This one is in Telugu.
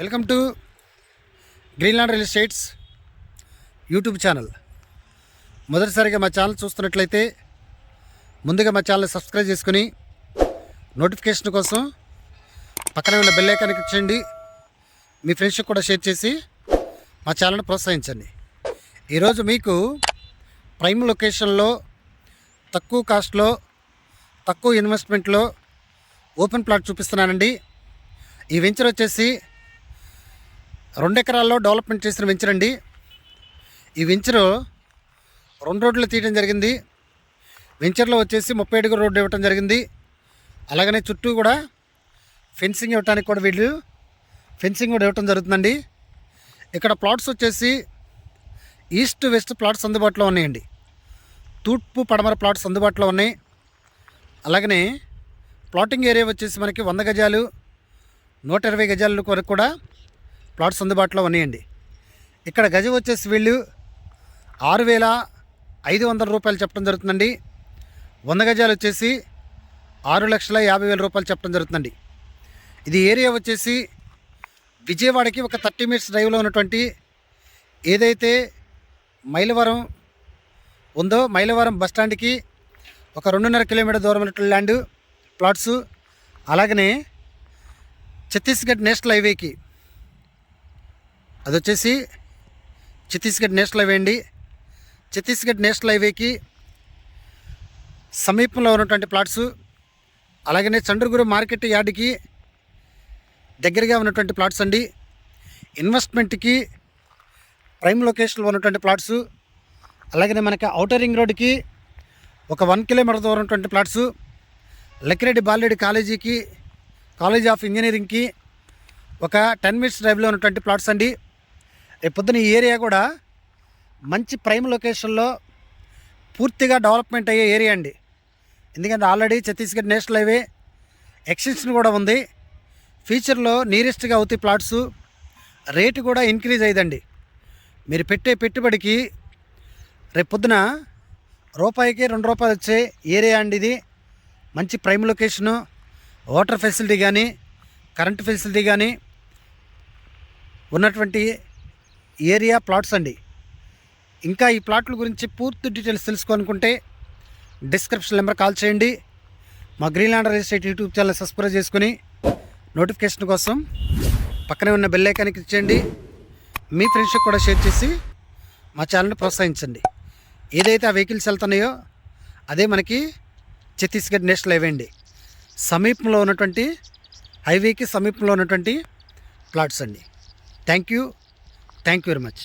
Welcome to Greenland real estates YouTube channel. మొదటిసారిగా మా ఛానల్ చూస్తున్నట్లయితే ముందుగా మా ఛానల్ సబ్స్క్రైబ్ చేసుకుని నోటిఫికేషన్ కోసం పక్కనే ఉన్న బెల్ ఐకాన్ క్లిక్ చేయండి. మీ ఫ్రెండ్స్కి కూడా షేర్ చేసి మా ఛానల్ని ప్రోత్సహించండి. ఈరోజు మీకు ప్రైమ్ లొకేషన్లో తక్కువ కాస్ట్లో తక్కువ ఇన్వెస్ట్మెంట్లో ఓపెన్ ప్లాట్ చూపిస్తున్నానండి. ఈ వెంచర్ వచ్చేసి 2 ఎకరాల్లో డెవలప్మెంట్ చేసిన వెంచర్ అండి. ఈ వెంచరు 2 రోడ్లు తీయడం జరిగింది. వెంచర్లో వచ్చేసి 30 అడుగుల రోడ్డు ఇవ్వడం జరిగింది. అలాగనే చుట్టూ కూడా ఫెన్సింగ్ ఇవ్వడానికి కూడా వీళ్ళు ఫెన్సింగ్ కూడా ఇవ్వడం జరుగుతుందండి. ఇక్కడ ప్లాట్స్ వచ్చేసి ఈస్ట్ వెస్ట్ ప్లాట్స్ అందుబాటులో ఉన్నాయండి. తూర్పు పడమర ప్లాట్స్ అందుబాటులో ఉన్నాయి. అలాగనే ప్లాటింగ్ ఏరియా వచ్చేసి మనకి 100 గజాలు 120 గజాల వరకు కూడా ప్లాట్స్ అందుబాటులో ఉన్నాయండి. ఇక్కడ గజం వచ్చేసి వీళ్ళు 6,500 రూపాయలు చెప్పడం జరుగుతుందండి. 100 గజాలు వచ్చేసి 6,50,000 రూపాయలు చెప్పడం జరుగుతుందండి. ఇది ఏరియా వచ్చేసి విజయవాడకి ఒక 30 మినిట్స్ డ్రైవ్లో ఉన్నటువంటి ఏదైతే మైలవరం ఉందో మైలవరం బస్టాండ్కి ఒక 2.5 కిలోమీటర్ దూరం ఉన్నటువంటి ల్యాండ్ ప్లాట్స్. అలాగనే ఛత్తీస్గఢ్ నేషనల్ హైవేకి అది వచ్చేసి ఛత్తీస్గఢ్ నేషనల్ హైవే అండి. ఛత్తీస్గఢ్ నేషనల్ హైవేకి సమీపంలో ఉన్నటువంటి ప్లాట్స్, అలాగనే చండ్రగురు మార్కెట్ యార్డ్కి దగ్గరగా ఉన్నటువంటి ప్లాట్స్ అండి. ఇన్వెస్ట్మెంట్కి ప్రైమ్ లొకేషన్లో ఉన్నటువంటి ప్లాట్స్, అలాగనే మనకి ఔటర్ రింగ్ రోడ్డుకి ఒక 1 కిలోమీటర్ దూరం ఉన్నటువంటి plots, Lakkireddy Balareddy college of ఇంజనీరింగ్కి ఒక 10 మినిట్స్ డ్రైవ్లో ఉన్నటువంటి ప్లాట్స్ అండి. రేపు పొద్దున ఈ ఏరియా కూడా మంచి ప్రైమ్ లొకేషన్లో పూర్తిగా డెవలప్మెంట్ అయ్యే ఏరియా అండి. ఎందుకంటే already Chhattisgarh national highway extension కూడా ఉంది. ఫ్యూచర్లో నియరెస్ట్గా అవుతాయి ప్లాట్స్. రేటు కూడా ఇంక్రీజ్ అయ్యిందండి. మీరు పెట్టే పెట్టుబడికి రేపు పొద్దున రూపాయికి 2 రూపాయలు వచ్చే ఏరియా అండి. ఇది మంచి ప్రైమ్ లొకేషను, వాటర్ ఫెసిలిటీ కానీ కరెంట్ ఫెసిలిటీ కానీ ఉన్నటువంటి ఏరియా ప్లాట్స్ అండి. ఇంకా ఈ ప్లాట్ల గురించి పూర్తి డీటెయిల్స్ తెలుసుకోవాలనుకుంటే డిస్క్రిప్షన్ నెంబర్ కాల్ చేయండి. మా Greenland real estate YouTube channel subscribe చేసుకుని నోటిఫికేషన్ కోసం పక్కనే ఉన్న బెల్ ఐకాన్ క్లిక్ చేయండి. మీ ఫ్రెండ్స్కి కూడా షేర్ చేసి మా ఛానల్ని ప్రోత్సహించండి. ఏదైతే ఆ వెహికల్స్ వెళ్తున్నాయో అదే మనకి ఛత్తీస్గఢ్ నేషనల్ హైవే అండి. సమీపంలో ఉన్నటువంటి హైవేకి సమీపంలో ఉన్నటువంటి ప్లాట్స్ అండి. Thank you very much.